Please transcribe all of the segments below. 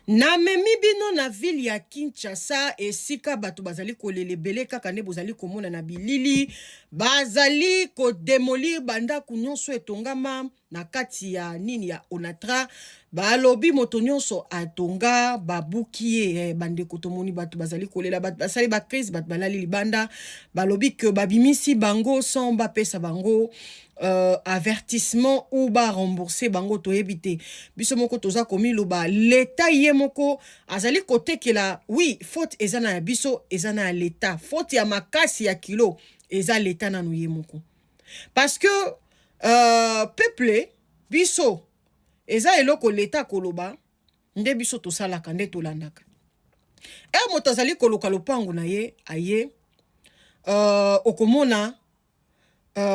Na memi bino na ville ya Kinshasa esika bato bazali kolelebele kaka nde bozali komona na bilili bazali ko démolir bandako nyonso etongama na kati ya nini ya Onatra balobi moto nyonso atonga babuki ye bandeko tomoni bato bazali kolela bato basali ba crise bato balali libanda balobi ke babimisi bango sans bapesa bango avertissement ou ba rembourser bango toyebite biso moko toza komi loba l'état ye moko azali kote kela oui faute ezana ya biso ezana ya l'état faute ya makasi ya kilo eza l'état nanu ye moko parce que peuple biso eza eloko l'état koloba nde biso tosalaka nde tolandaka moto azali koluka lopango na ye aye okomona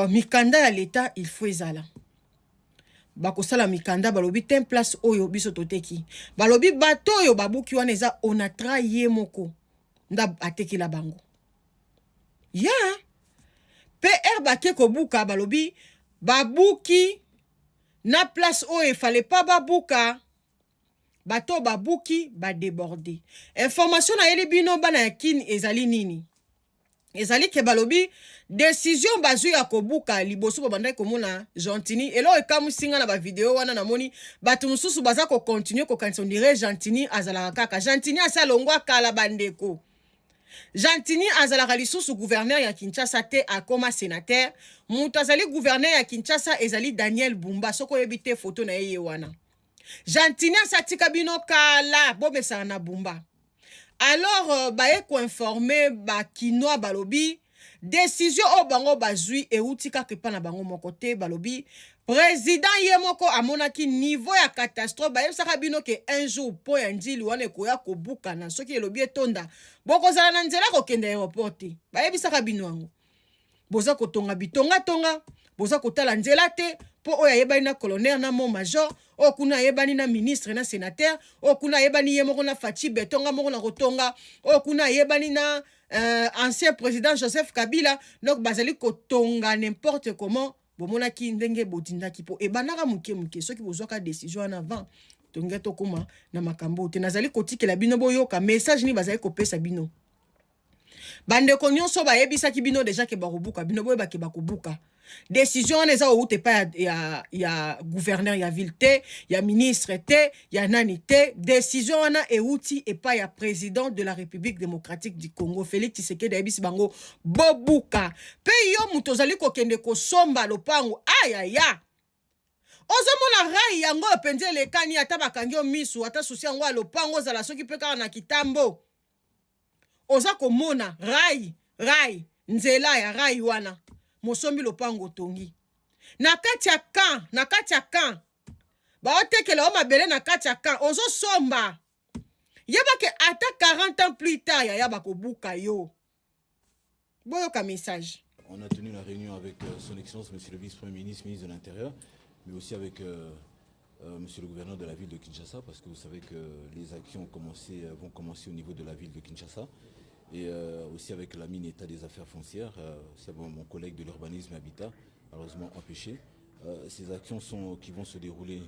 mikanda ya l'état il faut ezala bakosala mikanda balobi ten place oyo biso toteki balobi bato oyo babuki wana eza Onatra ye moko nda atekela bango ya PR bake kobuka balobi babuki na place oyo fallait pas babuka bato babuki ba déborder information na yeli bino bana ya kini ezali nini ezali ke balobi décision bazui ya kobuka liboso babandaki komona Gentini elo ekamusinga na ba video wana namoni bato mususu baza ko continuer ko kanisa ndire Gentini azalaka kaka Gentini asalongwa kala bandeko Gentini azalaka lisusu gouverneur ya Kinshasa te akoma sénateur mutu azali gouverneur ya Kinshasa ezali Daniel Bumba soko yebite photo na yeye wana Gentini asatika bino kala bomesana na Bumba alors baye ko informer ba kinoa balobi décision o bango bazui euti kaka pa na bango moko te balobi président ye moko amonaki niveau ya catastrophe bayebisaka bino ke un jour po ya njili wana ekoya kobukana soki elobi etonda bokozala na nzela kokende aéroport te bayebisaka bino yango boza kotonga bitonga boza kotala nzela te po oyo ayebani na colonel na mon major o kuna ayebani na ministre na sénateur o kuna ayebani ye moko na Fachi Betonga moko na kotonga o kuna ayebani na ancien président Joseph Kabila donc bazali kotonga n'importe comment bomonaki ndenge botindaki po ebanaka muke soki bozwaka décision en avant tonga tokoma na makambo te nazali kotikela bino boyoka message ni bazali kopesa bino bandeko nyonso bayebisaki bino déjà ke bakobuka bino boyebaki bakobuka décision wana eza oute pa ya gouverneur ya ville te ya ministre te ya nani te décision wana euti epa ya président de la République démocratique du Congo Félix Tshisekedi ayebisi bango bobuka pe yo mutu ozali kokende kosomba lopango ayaya ozomona rai yango epenze elekani ata bakangi yo misu ata susi yango ya lopango ozala soki mpe kaka na kitambo oza komona rai nzela ya rai wana mosombi lopango tongi na kati ya kan baotekela o mabele na kati ya kan ozo somba yebake ata 40 ans plus tard ya bakobuka yo boyoka message. On a tenu la réunion avec son excellence monsieur le vice-premier ministre, ministre de l'Intérieur, mais aussi avec monsieur le gouverneur de la ville de Kinshasa, parce que vous savez que les actions vont commencer au niveau de la ville de Kinshasa. Et aussi avec la mine état des affaires foncières, c'est mon collègue de l'urbanisme et habitat, malheureusement empêché. Ces actions qui vont se dérouler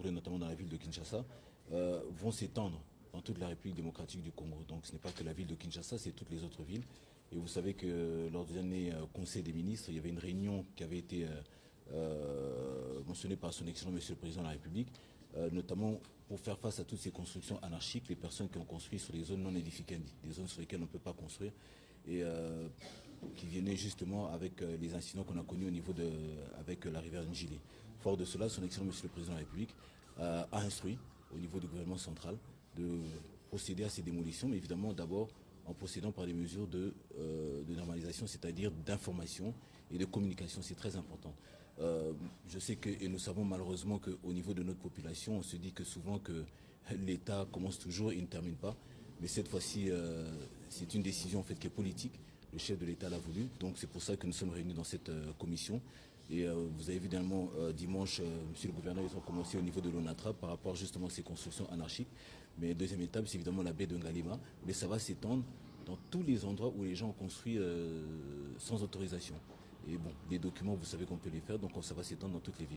notamment dans la ville de Kinshasa, vont s'étendre dans toute la République démocratique du Congo. Donc ce n'est pas que la ville de Kinshasa, c'est toutes les autres villes. Et vous savez que lors du dernier Conseil des ministres, il y avait une réunion qui avait été mentionnée par son excellent monsieur le président de la République, notamment pour faire face à toutes ces constructions anarchiques, les personnes qui ont construit sur les zones non édificantes, des zones sur lesquelles on ne peut pas construire, et qui venaient justement avec les incidents qu'on a connus au niveau avec la rivière Njili. Fort de cela, son excellent monsieur le président de la République a instruit au niveau du gouvernement central de procéder à ces démolitions, mais évidemment d'abord en procédant par des mesures de normalisation, c'est-à-dire d'information et de communication. C'est très important. Je sais que, et nous savons malheureusement qu'au niveau de notre population, on se dit que souvent que l'État commence toujours et ne termine pas. Mais cette fois-ci, c'est une décision en fait qui est politique. Le chef de l'État l'a voulu. Donc c'est pour ça que nous sommes réunis dans cette commission. Et vous avez évidemment dimanche, monsieur le gouverneur, ils ont commencé au niveau de l'ONATRA par rapport justement à ces constructions anarchiques. Mais deuxième étape, c'est évidemment la baie de Ngalima. Mais ça va s'étendre dans tous les endroits où les gens ont construit sans autorisation. Et bon, les documents, vous savez qu'on peut les faire, donc ça va s'étendre dans toutes les villes.